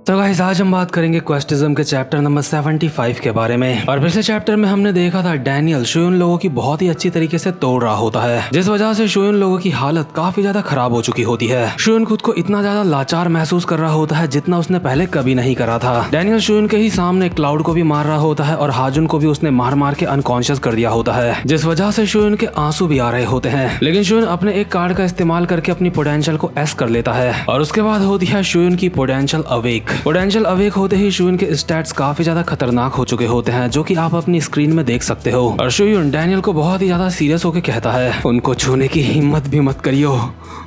तो गाइस आज हम बात करेंगे क्वेस्टिज्म के चैप्टर नंबर 75 के बारे में। और पिछले चैप्टर में हमने देखा था डैनियल शोयुन लोगों की बहुत ही अच्छी तरीके से तोड़ रहा होता है, जिस वजह से शोयुन लोगों की हालत काफी ज्यादा खराब हो चुकी होती है। शोयुन खुद को इतना ज्यादा लाचार महसूस कर रहा होता है जितना उसने पहले कभी नहीं करा था। डैनियल शोयुन के ही सामने क्लाउड को भी मार रहा होता है और हाजुन को भी उसने मार मार के अनकॉन्शियस कर दिया होता है, जिस वजह से शोयुन के आंसू भी आ रहे होते हैं। लेकिन शोयुन अपने एक कार्ड का इस्तेमाल करके अपनी पोटेंशियल को एस कर लेता है और उसके बाद होती है शोयुन की पोटेंशियल अवेक होते ही शोयुन के स्टैट्स काफी ज्यादा खतरनाक हो चुके होते हैं, जो कि आप अपनी स्क्रीन में देख सकते हो। और शोयुन डैनियल को बहुत ही ज्यादा सीरियस होकर कहता है, उनको छूने की हिम्मत भी मत करियो,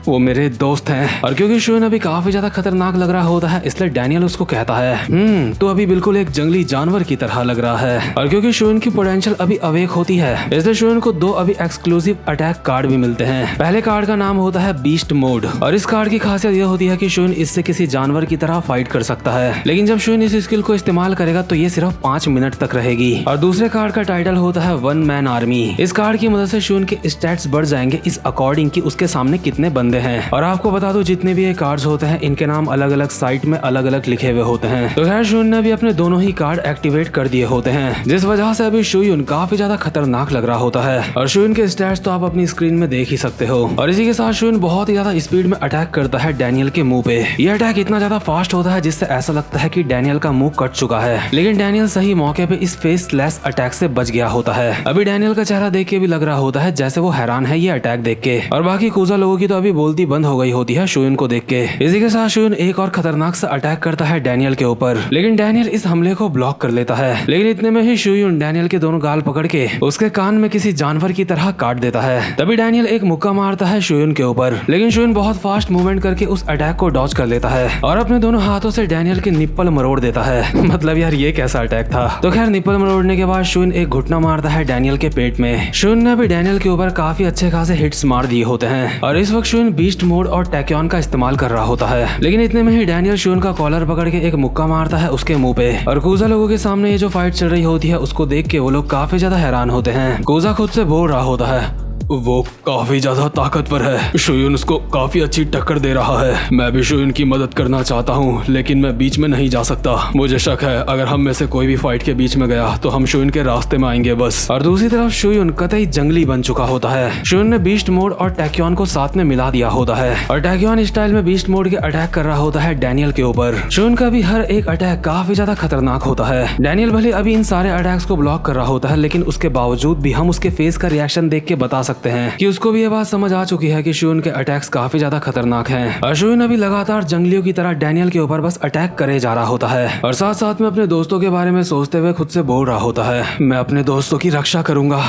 वो मेरे दोस्त हैं। और क्योंकि शोयुन अभी काफी ज्यादा खतरनाक लग रहा होता है, इसलिए डैनियल उसको कहता है तो अभी बिल्कुल एक जंगली जानवर की तरह लग रहा है। और क्योंकि शोयुन की पोटेंशियल अभी अवेक होती है, इसलिए शोयुन को 2 अभी एक्सक्लूसिव अटैक कार्ड भी मिलते हैं। पहले कार्ड का नाम होता है बीस्ट मोड और इस कार्ड की खासियत यह होती है कि शोयुन इससे किसी जानवर की तरह फाइट कर सकता है, लेकिन जब शोयुन इस स्किल को इस्तेमाल करेगा तो ये सिर्फ 5 मिनट तक रहेगी। और दूसरे कार्ड का टाइटल होता है वन मैन आर्मी। इस कार्ड की मदद से शोयुन के स्टैट्स बढ़ जाएंगे इस अकॉर्डिंग कि उसके सामने कितने बंदे हैं। और आपको बता दो जितने भी ये कार्ड्स होते हैं इनके नाम अलग अलग साइट में अलग अलग लिखे हुए होते हैं। तो खैर शोयुन ने भी अपने दोनों ही कार्ड एक्टिवेट कर दिए होते हैं, जिस वजह से अभी शोयुन काफी ज्यादा खतरनाक लग रहा होता है। और शोयुन के स्टैट्स तो आप अपनी स्क्रीन में देख ही सकते हो। और इसी के साथ शोयुन बहुत ही ज्यादा स्पीड में अटैक करता है डैनियल के मुंह पे। ये अटैक इतना ज्यादा फास्ट होता है जिससे ऐसा लगता है कि डैनियल का मुंह कट चुका है, लेकिन डैनियल सही मौके पे इस फेसलेस अटैक से बच गया होता है। अभी डैनियल का चेहरा देख के भी लग रहा होता है जैसे वो हैरान है ये अटैक देख के। और बाकी कूजा लोगों की तो अभी बोलती बंद हो गई होती है शोयुन को देख के। इसी के साथ शोयुन एक और खतरनाक सा अटैक करता है डैनियल के ऊपर, लेकिन डैनियल इस हमले को ब्लॉक कर लेता है। लेकिन इतने में ही शोयुन डैनियल के दोनों गाल पकड़ के उसके कान में किसी जानवर की तरह काट देता है। तभी डैनियल एक मुक्का मारता है शोयुन के ऊपर, लेकिन शोयुन बहुत फास्ट मूवमेंट करके उस अटैक को डॉज कर लेता है और अपने दोनों हाथों से डैनियल के निप्पल मरोड़ देता है। मतलब यार ये कैसा अटैक था। तो खैर निप्पल मरोड़ने के बाद शोयुन एक घुटना मारता है डैनियल के पेट में। शोयुन ने भी डैनियल के ऊपर काफी अच्छे खासे हिट्स मार दिए होते हैं और इस वक्त शोयुन बीस्ट मोड और टैक्योन का इस्तेमाल कर रहा होता है। लेकिन इतने में ही डैनियल शोयुन का कॉलर पकड़ के एक मुक्का मारता है उसके मुंह पे। और कूजा लोगों के सामने ये जो फाइट चल रही होती है उसको देख के वो लोग काफी ज्यादा हैरान होते हैं। कूजा खुद से बोल रहा होता है, वो काफी ज्यादा ताकतवर है, शोयुन उसको काफी अच्छी टक्कर दे रहा है। मैं भी शोयुन की मदद करना चाहता हूँ, लेकिन मैं बीच में नहीं जा सकता। मुझे शक है अगर हम में से कोई भी फाइट के बीच में गया तो हम शोयुन के रास्ते में आएंगे बस। और दूसरी तरफ शोयुन कतई जंगली बन चुका होता है। शोयुन ने बीस्ट मोड और टैक्योन को साथ में मिला दिया होता है और टैक्योन स्टाइल में बीस्ट मोड के अटैक कर रहा होता है डैनियल के ऊपर। शोयुन का भी हर एक अटैक काफी ज्यादा खतरनाक होता है। डैनियल भले अभी इन सारे अटैक्स को ब्लॉक कर रहा होता है, लेकिन उसके बावजूद भी हम उसके फेस का रिएक्शन देख के बता सकते हैं कि उसको भी ये बात समझ आ चुकी है कि शोयुन के अटैक्स काफी ज्यादा खतरनाक हैं। और शोयुन अभी लगातार जंगलियों की तरह डैनियल के ऊपर बस अटैक करे जा रहा होता है और साथ साथ में अपने दोस्तों के बारे में सोचते हुए खुद से बोल रहा होता है, मैं अपने दोस्तों की रक्षा करूंगा,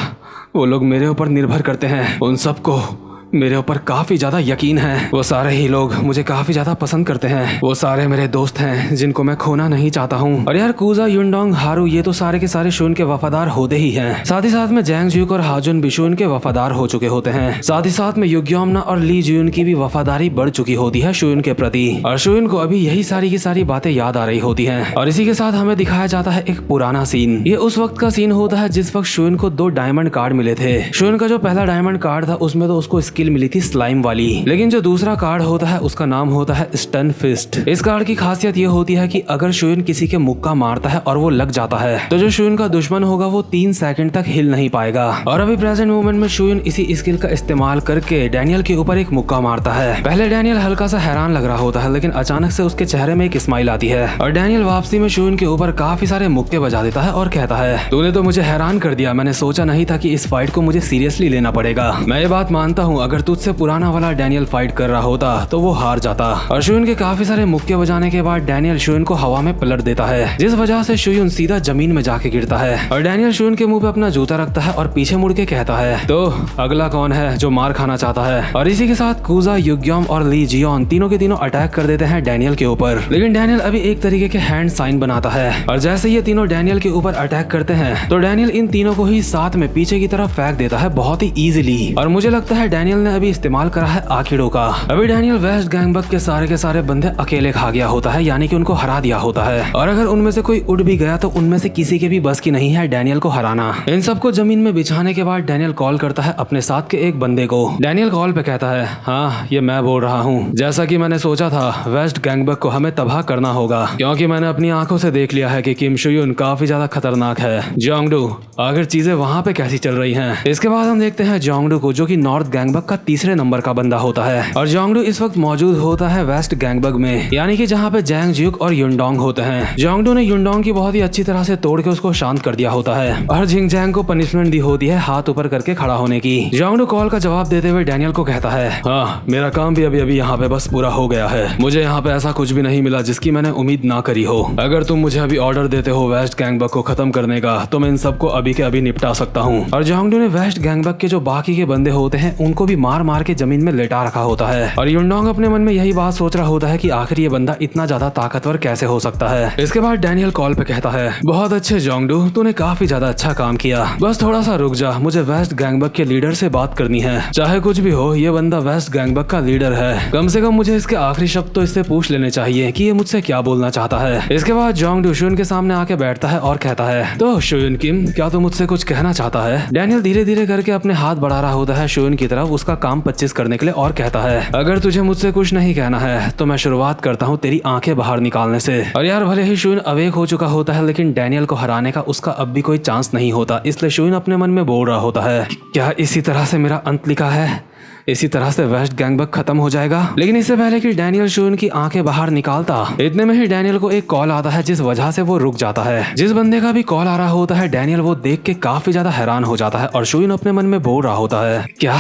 वो लोग मेरे ऊपर निर्भर करते हैं, उन सबको मेरे ऊपर काफी ज्यादा यकीन है। वो सारे ही लोग मुझे काफी ज्यादा पसंद करते हैं, वो सारे मेरे दोस्त हैं जिनको मैं खोना नहीं चाहता हूँ। और यार कूजा, युनडोंग, हारू ये तो सारे के सारे शोयुन के वफादार होते ही हैं। साथ ही साथ में जैंग ज्यूक और हाजुन भी शोयुन के वफादार हो चुके होते हैं। साथ ही साथ में युग्योमना और ली जुयुन की भी वफादारी बढ़ चुकी होती है शोयुन के प्रति। और शोयुन को अभी यही सारी की सारी बातें याद आ रही होती है। और इसी के साथ हमें दिखाया जाता है एक पुराना सीन। ये उस वक्त का सीन होता है जिस वक्त शोयुन को 2 डायमंड कार्ड मिले थे। शोयुन का जो पहला डायमंड कार्ड था उसमें तो उसको स्किल मिली थी स्लाइम वाली, लेकिन जो दूसरा कार्ड होता है उसका नाम होता है स्टन फिस्ट। इस कार्ड की खासियत ये होती है कि अगर शोयुन किसी के मुक्का मारता है और वो लग जाता है तो जो शोयुन का दुश्मन होगा वो 3 सेकंड तक हिल नहीं पाएगा। और अभी प्रेजेंट मोमेंट में शोयुन इसी स्किल का इस्तेमाल करके डैनियल के ऊपर एक मुक्का मारता है। पहले डैनियल हल्का सा हैरान लग रहा होता है, लेकिन अचानक से उसके चेहरे में एक स्माइल आती है और डैनियल वापसी में शोयुन के ऊपर काफी सारे मुक्के बजा देता है और कहता है, तूने तो मुझे हैरान कर दिया, मैंने सोचा नहीं था कि इस फाइट को मुझे सीरियसली लेना पड़ेगा। मैं ये बात मानता हूँ अगर तुझसे पुराना वाला डैनियल फाइट कर रहा होता तो वो हार जाता। और शोयुन के काफी सारे मुक्के बजाने के बाद डैनियल शोयुन को हवा में पलट देता है, जिस वजह से शोयुन सीधा जमीन में जाके गिरता है। और डैनियल शोयुन के मुंह पे अपना जूता रखता है और पीछे मुड़ के कहता है, तो अगला कौन है जो मार खाना चाहता है। और इसी के साथ कूजा, युग्योम और ली जियोन तीनों के तीनों अटैक कर देते हैं डैनियल के ऊपर। लेकिन डैनियल अभी एक तरीके के हैंड साइन बनाता है और जैसे ये तीनों डैनियल के ऊपर अटैक करते हैं तो डैनियल इन तीनों को ही साथ में पीछे की तरफ फेंक देता है बहुत ही इजीली। और मुझे लगता है डैनियल ने अभी इस्तेमाल करा है आकिडो का। अभी डैनियल वेस्ट गैंगबक के सारे बंदे अकेले खा गया होता है, यानी कि उनको हरा दिया होता है। और अगर उनमें से कोई उड़ भी गया तो उनमें से किसी के भी बस की नहीं है डैनियल को हराना। इन सबको जमीन में बिछाने के बाद डैनियल कॉल करता है अपने साथ के एक बंदे को। डैनियल कॉल पे कहता है, हाँ ये मैं बोल रहा हूँ। जैसा कि मैंने सोचा था, वेस्ट गैंगबक को हमें तबाह करना होगा, क्योंकि मैंने अपनी आंखों से देख लिया है कि किम शुयुन काफी ज्यादा खतरनाक है। जोंगडू, आखिर चीजें वहाँ पे कैसी चल रही हैं? इसके बाद हम देखते हैं जोंगडू को, जो कि नॉर्थ गैंगबक का तीसरे नंबर का बंदा होता है। और जोंगडू इस वक्त मौजूद होता है वेस्ट गैंगबक में, यानी कि जहाँ पे जैंग ज्यूक और युनडोंग होते हैं। जोंगडू ने युनडोंग की बहुत ही अच्छी तरह से तोड़ के उसको शांत कर दिया होता है और जिंगजैंग को पनिशमेंट दी होती है हाथ ऊपर करके खड़ा होने की। जोंगडू कॉल का जवाब देते हुए डैनियल को कहता है, हाँ मेरा काम भी अभी यहाँ पे बस पूरा हो गया है। मुझे यहाँ पे ऐसा कुछ भी नहीं मिला जिसकी मैंने उम्मीद ना करी हो। अगर तुम मुझे अभी ऑर्डर देते हो वेस्ट गैंगबक को खत्म करने का, तो मैं इन सबको अभी के अभी निपटा सकता हूँ। और जोंगडू ने वेस्ट गैंगबक के जो बाकी के बंदे होते हैं उनको भी मार मार के जमीन में लेटा रखा होता है। और युनडोंग अपने मन में यही बात सोच रहा होता है कि आखिर ये बंदा इतना ज्यादा ताकतवर कैसे हो सकता है। इसके बाद डैनियल कॉल पे कहता है, बहुत अच्छे जोंगडू, तूने काफी ज्यादा अच्छा काम किया, बस थोड़ा सा रुक जा, मुझे वेस्ट गैंगबक के लीडर से बात करनी है। चाहे कुछ भी हो, ये बंदा वेस्ट गैंगबक का लीडर है, कम से कम मुझे इसके आखिरी शब्द तो इससे पूछ लेने चाहिए कि ये मुझसे क्या बोलना चाहता है। इसके बाद जोंगडू शुयुन के सामने आके बैठता है और कहता है, तो शुयुन किम, क्या तू मुझसे कुछ कहना चाहता है? डैनियल धीरे धीरे करके अपने हाथ बढ़ा रहा होता है शुयुन की तरफ उसका काम 25 करने के लिए और कहता है, अगर तुझे मुझसे कुछ नहीं कहना है तो मैं शुरुआत करता हूँ तेरी आंखें बाहर निकालने से। और यार भले ही शुयुन अवेक हो चुका होता है, लेकिन डैनियल को हराने का उसका अब भी कोई चांस नहीं होता, इसलिए शुयुन अपने मन में बोल रहा होता है, क्या इसी तरह से मेरा अंत लिखा है? इसी तरह से वेस्ट गैंगबक खत्म हो जाएगा? लेकिन इससे पहले कि डैनियल शुयुन की आंखें बाहर निकालता, इतने में ही डैनियल को एक कॉल आता है जिस वजह से वो रुक जाता है। जिस बंदे का भी कॉल आ रहा होता है, डैनियल वो देख के काफी ज्यादा हैरान हो जाता है और शुयुन अपने मन में बोल रहा होता है, क्या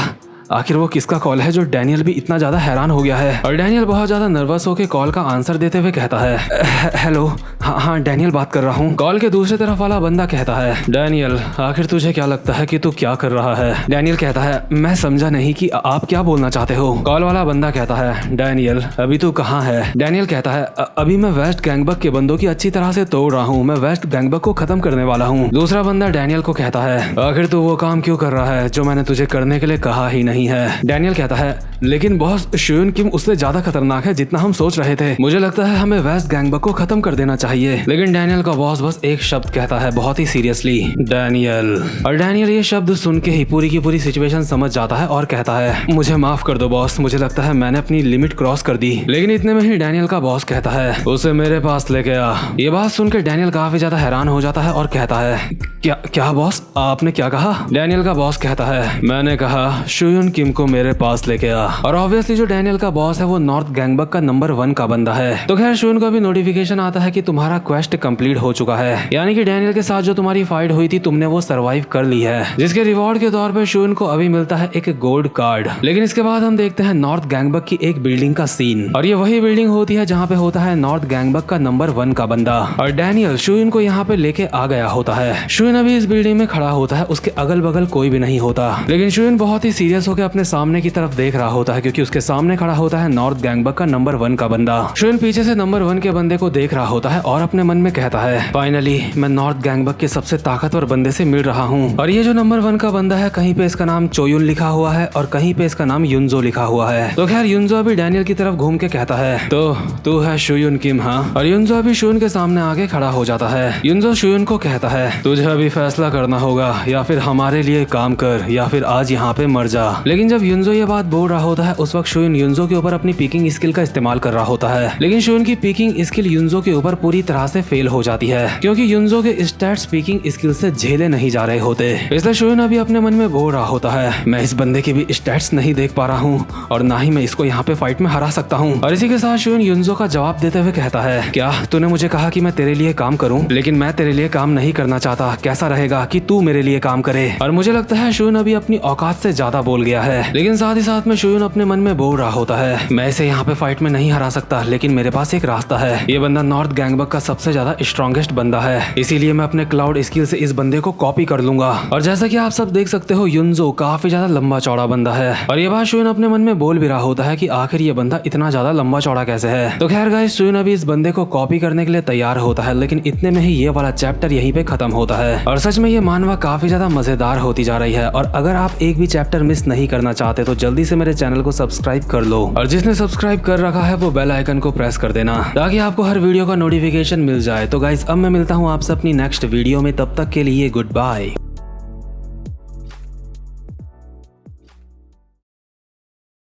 आखिर वो किसका कॉल है जो डैनियल भी इतना ज्यादा हैरान हो गया है? और डैनियल बहुत ज्यादा नर्वस होकर कॉल का आंसर देते हुए कहता है, हेलो, हाँ डैनियल बात कर रहा हूँ। कॉल के दूसरी तरफ वाला बंदा कहता है, डैनियल आखिर तुझे क्या लगता है कि तू क्या कर रहा है? डैनियल कहता है, मैं समझा नहीं कि आप क्या बोलना चाहते हो। कॉल वाला बंदा कहता है, डैनियल अभी तू कहाँ है? डैनियल कहता है, अभी मैं वेस्ट गैंगबक के बंदों की अच्छी तरह से तोड़ रहा हूँ, मैं वेस्ट गैंगबक को खत्म करने वाला हूँ। दूसरा बंदा डैनियल को कहता है, आखिर तू वो काम क्यों कर रहा है जो मैंने तुझे करने के लिए कहा ही नहीं है? डैनियल कहता है, लेकिन बॉस शुयुन किम उससे ज्यादा खतरनाक है जितना हम सोच रहे थे, मुझे लगता है हमें वेस्ट गैंगबक को खत्म कर देना चाहिए। लेकिन डैनियल का बॉस बस एक शब्द कहता है बहुत ही सीरियसली, डैनियल। और डैनियल ये शब्द सुन के ही पूरी की पूरी सिचुएशन समझ जाता है और कहता है, मुझे माफ कर दो बॉस, मुझे लगता है मैंने अपनी लिमिट क्रॉस कर दी। लेकिन इतने में ही डैनियल का बॉस कहता है, उसे मेरे पास लेके आ। ये बात सुनकर डैनियल काफी ज्यादा हैरान हो जाता है और कहता है, क्या बॉस, आपने क्या कहा? डैनियल का बॉस कहता है, मैंने कहा शुयुन किम को मेरे पास लेके आ। और ऑब्वियसली जो डैनियल का बॉस है वो नॉर्थ गैंगबक का नंबर 1 का बंदा है। तो खैर शुयुन को भी नोटिफिकेशन आता है कि तुम्हारा क्वेस्ट कंप्लीट हो चुका है, यानी कि डैनियल के साथ जो तुम्हारी फाइट हुई थी तुमने वो सरवाइव कर ली है, जिसके रिवॉर्ड के तौर पे शुयुन को अभी मिलता है एक गोल्ड कार्ड। लेकिन इसके बाद हम देखते हैं नॉर्थ गैंगबक की एक बिल्डिंग का सीन, और ये वही बिल्डिंग होती है जहाँ पे होता है नॉर्थ गैंगबक का नंबर 1 का बंदा। और डैनियल शुयुन को यहाँ पे लेके आ गया होता है। शुयुन अभी इस बिल्डिंग में खड़ा होता है, उसके अगल बगल कोई भी नहीं होता, लेकिन शुयुन बहुत ही सीरियस होकर अपने सामने की तरफ देख रहा होता है क्योंकि उसके सामने खड़ा होता है नॉर्थ गैंगबक का नंबर 1 का बंदा। शुयुन पीछे से नंबर 1 के बंदे को देख रहा होता है और अपने मन में कहता है, फाइनली मैं नॉर्थ गैंगबक के सबसे ताकतवर बंदे से मिल रहा हूँ। और ये जो नंबर 1 का बंदा है, कहीं पे इसका नाम चोयुन लिखा हुआ है और कहीं पे इसका नाम युनजो लिखा हुआ है। तो खैर युनजो अभी डैनियल की तरफ घूम के कहता है, तो तू है शुयुन किम? हाँ। और युनजो अभी शुयुन के सामने आके खड़ा हो जाता है। युनजो शुयुन को कहता है, तुझे अभी फैसला करना होगा, या फिर हमारे लिए काम कर या फिर आज यहाँ पे मर जा। लेकिन जब युनजो ये बात बोल रहा होता है उस वक्त शुयुन युनजो के ऊपर अपनी पीकिंग स्किल का इस्तेमाल कर रहा होता है, लेकिन शुयुन की पीकिंग स्किल युनजो के ऊपर पूरी तरह से फेल हो जाती है क्योंकि युनजो के स्टैट्स पीकिंग स्किल से झेले नहीं जा रहे होते। इसलिए शुयुन अभी अपने मन में बोल रहा होता है, मैं इस बंदे के भी स्टैट्स नहीं देख पा रहा हूँ और ना ही मैं इसको यहाँ पे फाइट में हरा सकता हूँ। और इसी के साथ शुयुन युनजो का जवाब देते हुए कहता है, क्या तूने मुझे कहा कि मैं तेरे लिए काम करूँ, लेकिन मैं तेरे लिए काम नहीं करना चाहता, कैसा रहेगा कि तू मेरे लिए काम करे? और मुझे लगता है शुयुन अभी अपनी औकात से ज्यादा बोल गया है, लेकिन साथ ही साथ में शुयुन अपने मन में बोल रहा होता है, मैं इसे यहाँ पे फाइट में नहीं हरा सकता, लेकिन मेरे पास एक रास्ता है। ये बंदा नॉर्थ गैंगबक का सबसे ज्यादा स्ट्रॉन्गेस्ट बंदा है, इसीलिए मैं अपने क्लाउड स्किल से इस बंदे को कॉपी कर लूंगा। और जैसा कि आप सब देख सकते हो, युनजो काफी ज्यादा लंबा चौड़ा बंदा है और ये बात शुयुन अपने मन में बोल भी रहा होता है कि आखिर ये बंदा इतना ज्यादा लंबा चौड़ा कैसे है। तो खैर गाइस, शुयुन अभी इस बंदे को कॉपी करने के लिए तैयार होता है, लेकिन इतने में ही ये वाला चैप्टर यहीं पे खत्म होता है। और सच में ये मानवा काफी ज्यादा मजेदार होती जा रही है, और अगर आप एक भी चैप्टर मिस नहीं नहीं करना चाहते तो जल्दी से मेरे चैनल को सब्सक्राइब कर लो, और जिसने सब्सक्राइब कर रखा है वो बेल आइकन को प्रेस कर देना ताकि आपको हर वीडियो का नोटिफिकेशन मिल जाए। तो गाइस अब मैं मिलता हूँ आपसे अपनी नेक्स्ट वीडियो में, तब तक के लिए गुड बाय।